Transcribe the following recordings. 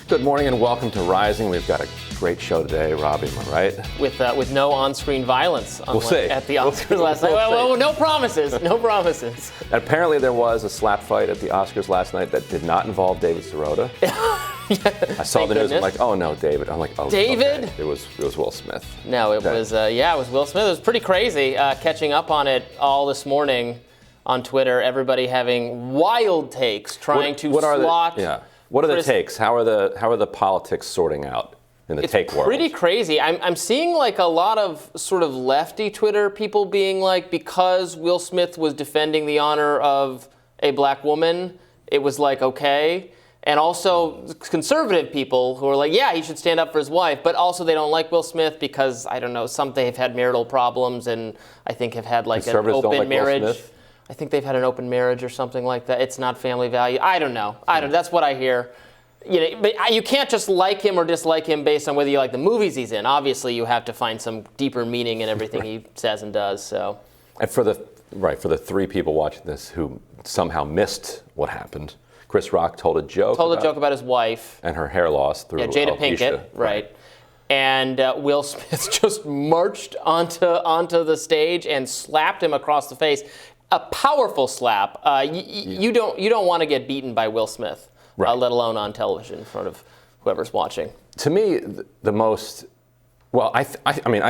Good morning and welcome to Rising. We've got a great show today, Robbie, am I right? With no on-screen violence. We'll see. At the Oscars last night. Well, no promises. No promises. And apparently there was a slap fight at the Oscars last night that did not involve David Sirota. I saw the news. I'm like, oh no, David. I'm like, oh, David. Okay. It was Will Smith. No, it was it was Will Smith. It was pretty crazy. Catching up on it all this morning on Twitter. Everybody having wild takes, trying to slot. What are the takes? How are the politics sorting out in the take world? It's pretty crazy. I'm seeing like a lot of sort of lefty Twitter people being like, because Will Smith was defending the honor of a black woman, it was like okay. And also conservative people who are like, yeah, he should stand up for his wife, but also they don't like Will Smith because, I don't know, they've had marital problems and I think have had like an open marriage. I think they've had an open marriage or something like that. It's not family value. I don't know. That's what I hear. You know, but you can't just like him or dislike him based on whether you like the movies he's in. Obviously, you have to find some deeper meaning in everything he says and does. So, and for the three people watching this who somehow missed what happened, Chris Rock told a joke about his wife and her hair loss through Jada Pinkett, right? And Will Smith just marched onto the stage and slapped him across the face. A powerful slap. You don't want to get beaten by Will Smith, let alone on television in front of whoever's watching. To me, I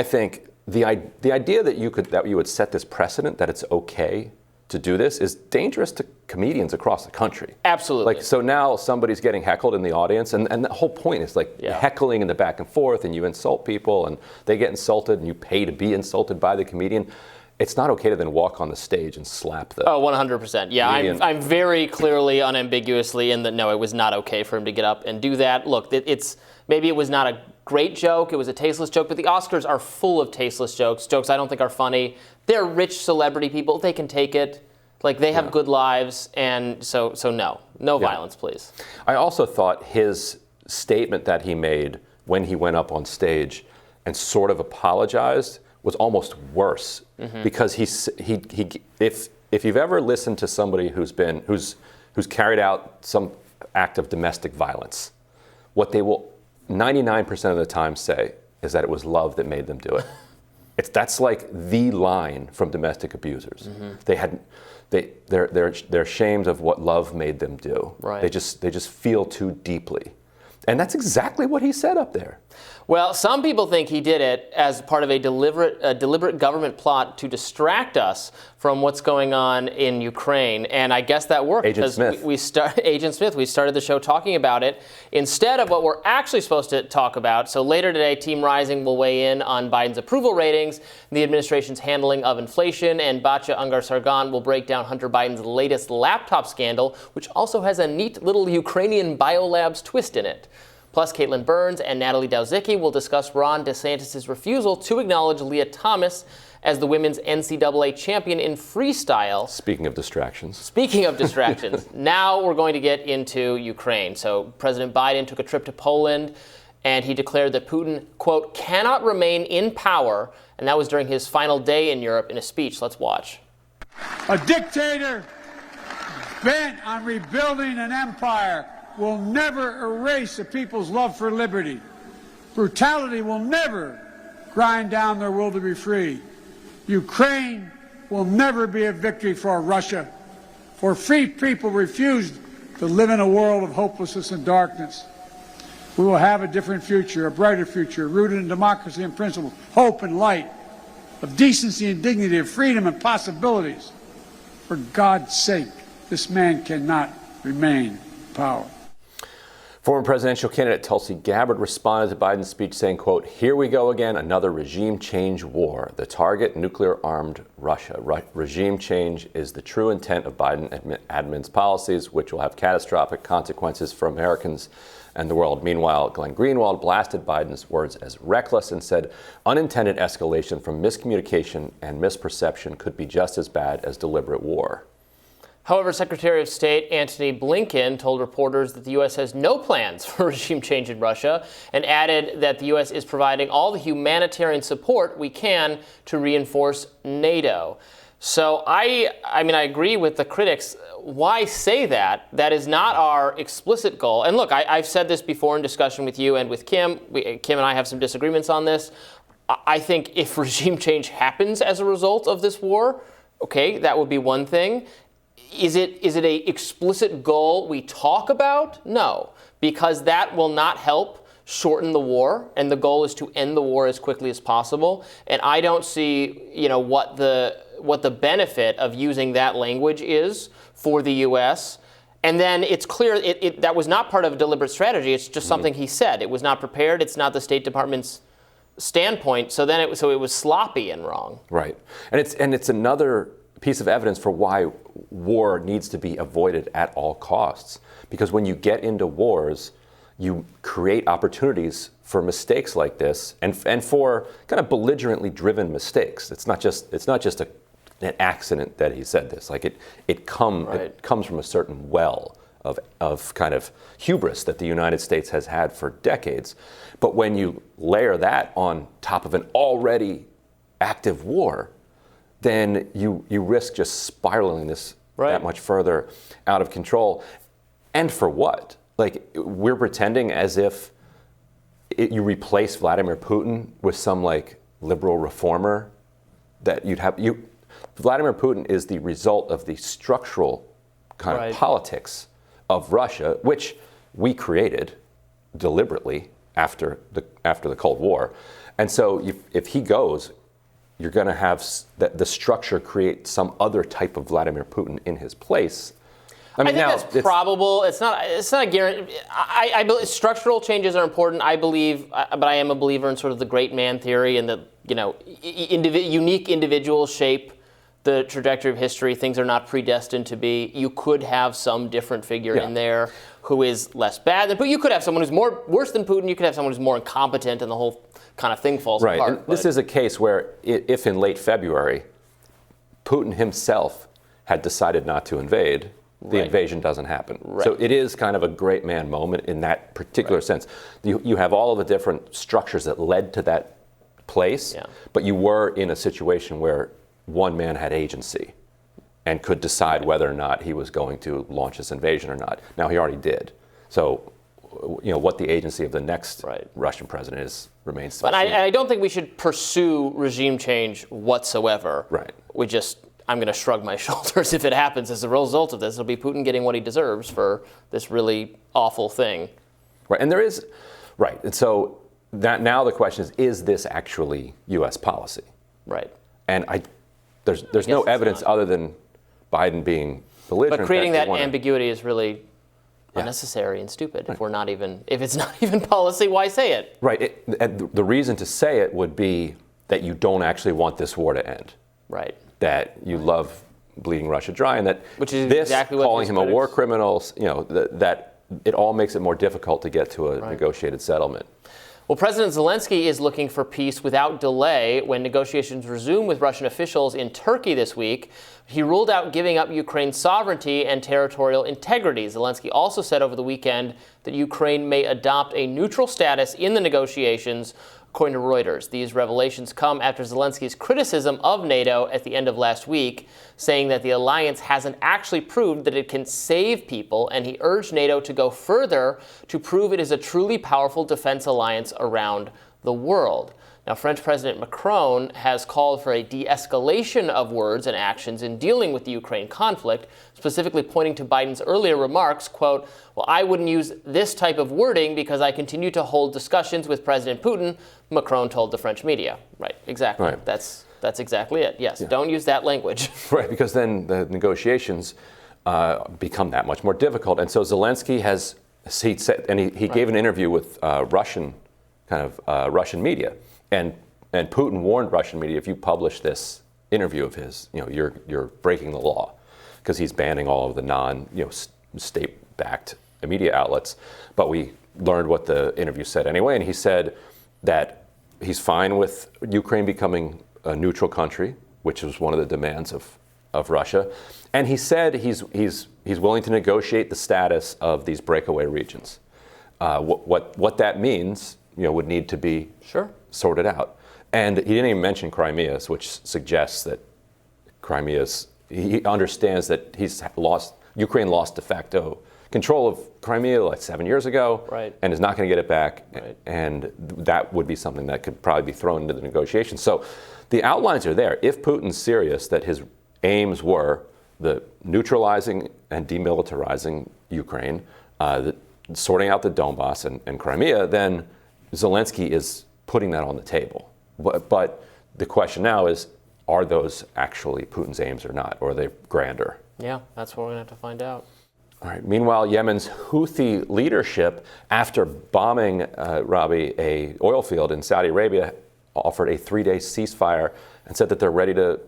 think the idea that you would set this precedent that it's okay to do this is dangerous to comedians across the country. Absolutely. Like, so now somebody's getting heckled in the audience, and the whole point is like heckling in the back and forth, and you insult people, and they get insulted, and you pay to be insulted by the comedian. It's not okay to then walk on the stage and slap them. Oh, 100%. Yeah, I'm very clearly, unambiguously in that, no, it was not okay for him to get up and do that. Look, maybe it was not a great joke, it was a tasteless joke, but the Oscars are full of tasteless jokes I don't think are funny. They're rich celebrity people, they can take it. Like, they have good lives, and so no violence, please. I also thought his statement that he made when he went up on stage and sort of apologized was almost worse, because if you've ever listened to somebody who's carried out some act of domestic violence, what they will 99% of the time say is that it was love that made them do it. That's like the line from domestic abusers. They're ashamed of what love made them do. Right. They just feel too deeply. And that's exactly what he said up there. Well, some people think he did it as part of a deliberate government plot to distract us from what's going on in Ukraine, and I guess that worked. Agent Smith. Agent Smith. We started the show talking about it instead of what we're actually supposed to talk about. So later today, Team Rising will weigh in on Biden's approval ratings, the administration's handling of inflation, and Batya Ungar-Sargon will break down Hunter Biden's latest laptop scandal, which also has a neat little Ukrainian biolabs twist in it. Plus, Caitlin Burns and Natalie Dowzicki will discuss Ron DeSantis' refusal to acknowledge Leah Thomas as the women's NCAA champion in freestyle. Speaking of distractions, now we're going to get into Ukraine. So President Biden took a trip to Poland, and he declared that Putin, quote, cannot remain in power, and that was during his final day in Europe in a speech. Let's watch. A dictator bent on rebuilding an empire will never erase a people's love for liberty. Brutality will never grind down their will to be free. Ukraine will never be a victory for Russia, for free people refused to live in a world of hopelessness and darkness. We will have a different future, a brighter future, rooted in democracy and principles, hope and light, of decency and dignity, of freedom and possibilities. For God's sake, this man cannot remain in power. Former presidential candidate Tulsi Gabbard responded to Biden's speech saying, quote, here we go again, another regime change war. The target, nuclear-armed Russia. Regime change is the true intent of Biden admin's policies, which will have catastrophic consequences for Americans and the world. Meanwhile, Glenn Greenwald blasted Biden's words as reckless and said unintended escalation from miscommunication and misperception could be just as bad as deliberate war. However, Secretary of State Antony Blinken told reporters that the U.S. has no plans for regime change in Russia and added that the U.S. is providing all the humanitarian support we can to reinforce NATO. So I mean, I agree with the critics. Why say that? That is not our explicit goal. And look, I've said this before in discussion with you and with Kim. Kim and I have some disagreements on this. I think if regime change happens as a result of this war, okay, that would be one thing. Is it a explicit goal we talk about? No, because that will not help shorten the war, and the goal is to end the war as quickly as possible. And I don't see, what the benefit of using that language is for the U.S. And then it's clear that was not part of a deliberate strategy. It's just something he said. It was not prepared. It's not the State Department's standpoint. So then it was sloppy and wrong. Right, and it's another piece of evidence for why war needs to be avoided at all costs. Because when you get into wars, you create opportunities for mistakes like this, and for kind of belligerently driven mistakes. It's not just an accident that he said this. Like it comes from a certain well of kind of hubris that the United States has had for decades. But when you layer that on top of an already active war, then you risk just spiraling this that much further out of control. And for what? Like, we're pretending as if you replace Vladimir Putin with some like liberal reformer that you'd have. Vladimir Putin is the result of the structural kind of politics of Russia, which we created deliberately after the Cold War. And so if he goes, you're going to have the structure create some other type of Vladimir Putin in his place. I think that's probable. It's not a guarantee. I believe structural changes are important. I believe, but I am a believer in sort of the great man theory, and that unique individuals shape the trajectory of history. Things are not predestined to be. You could have some different figure in there who is less bad, but you could have someone who's worse than Putin. You could have someone who's more incompetent, and the whole kind of thing falls apart. Right. This is a case where, if in late February, Putin himself had decided not to invade, the invasion doesn't happen. Right. So it is kind of a great man moment in that particular sense. You have all of the different structures that led to that place, but you were in a situation where one man had agency and could decide whether or not he was going to launch this invasion or not. Now, he already did. So, what the agency of the next Russian president is remains to be seen. But I don't think we should pursue regime change whatsoever. Right. I'm going to shrug my shoulders if it happens as a result of this. It'll be Putin getting what he deserves for this really awful thing. Right, and there is, and so now the question is this actually U.S. policy? Right. And there's no evidence other than Biden being belligerent. But creating that ambiguity is really unnecessary and stupid. If it's not even policy, why say it? Right, and the reason to say it would be that you don't actually want this war to end. Right. That you love bleeding Russia dry, and that which is this exactly what calling him a war criminal, that it all makes it more difficult to get to a negotiated settlement. Well, President Zelensky is looking for peace without delay when negotiations resume with Russian officials in Turkey this week. He ruled out giving up Ukraine's sovereignty and territorial integrity. Zelensky also said over the weekend that Ukraine may adopt a neutral status in the negotiations, according to Reuters. These revelations come after Zelensky's criticism of NATO at the end of last week, saying that the alliance hasn't actually proved that it can save people, and he urged NATO to go further to prove it is a truly powerful defense alliance around the world. Now, French President Macron has called for a de-escalation of words and actions in dealing with the Ukraine conflict, specifically pointing to Biden's earlier remarks, quote, "Well, I wouldn't use this type of wording because I continue to hold discussions with President Putin," Macron told the French media. Right, exactly. Right. That's exactly it. Yes, don't use that language. Right, because then the negotiations become that much more difficult. And so Zelensky he gave an interview with Russian media. And Putin warned Russian media, if you publish this interview of his, you're breaking the law, because he's banning all of the state-backed media outlets. But we learned what the interview said anyway, and he said that he's fine with Ukraine becoming a neutral country, which was one of the demands of Russia. And he said he's willing to negotiate the status of these breakaway regions. What that means, would need to be sorted out. And he didn't even mention Crimea, which suggests that he understands that Ukraine lost de facto control of Crimea like 7 years ago, right, and is not going to get it back, right, and that would be something that could probably be thrown into the negotiations. So the outlines are there. If Putin's serious that his aims were the neutralizing and demilitarizing Ukraine, sorting out the Donbass and Crimea, then Zelensky is putting that on the table. But the question now is, are those actually Putin's aims or not? Or are they grander? Yeah, that's what we're going to have to find out. All right. Meanwhile, Yemen's Houthi leadership, after bombing, Robbie, a oil field in Saudi Arabia, offered a 3-day ceasefire and said that they're ready to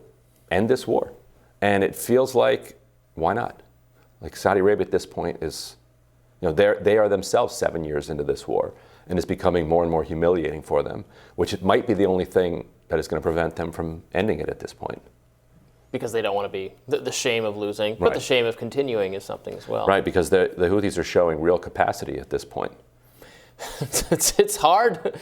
end this war. And it feels like, why not? Like Saudi Arabia at this point is, they are themselves 7 years into this war, and it's becoming more and more humiliating for them, which it might be the only thing that is going to prevent them from ending it at this point. Because they don't want to be the shame of losing, but Right. the shame of continuing is something as well. Right, because the Houthis are showing real capacity at this point. It's hard.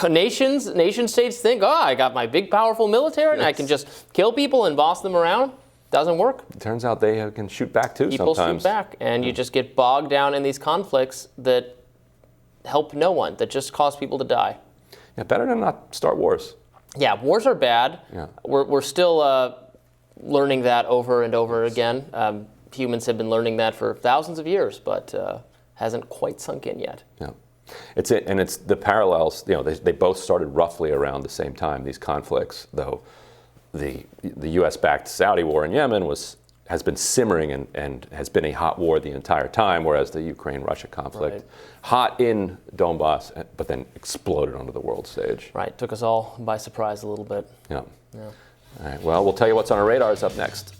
Nation states think, I got my big, powerful military, and I can just kill people and boss them around. Doesn't work. It turns out they can shoot back too People sometimes. shoot back, and you just get bogged down in these conflicts that help no one, that just cause people to die. Yeah, better to not start wars. Yeah, wars are bad. Yeah. We're still learning that over and over again. Humans have been learning that for thousands of years, but hasn't quite sunk in yet. Yeah, it's the parallels. They both started roughly around the same time. These conflicts, though, the U.S.-backed Saudi war in Yemen has been simmering and has been a hot war the entire time, whereas the Ukraine-Russia conflict, Right. hot in Donbass, but then exploded onto the world stage. Right, took us all by surprise a little bit. Yeah. Yeah. All right. Well, we'll tell you what's on our radars up next.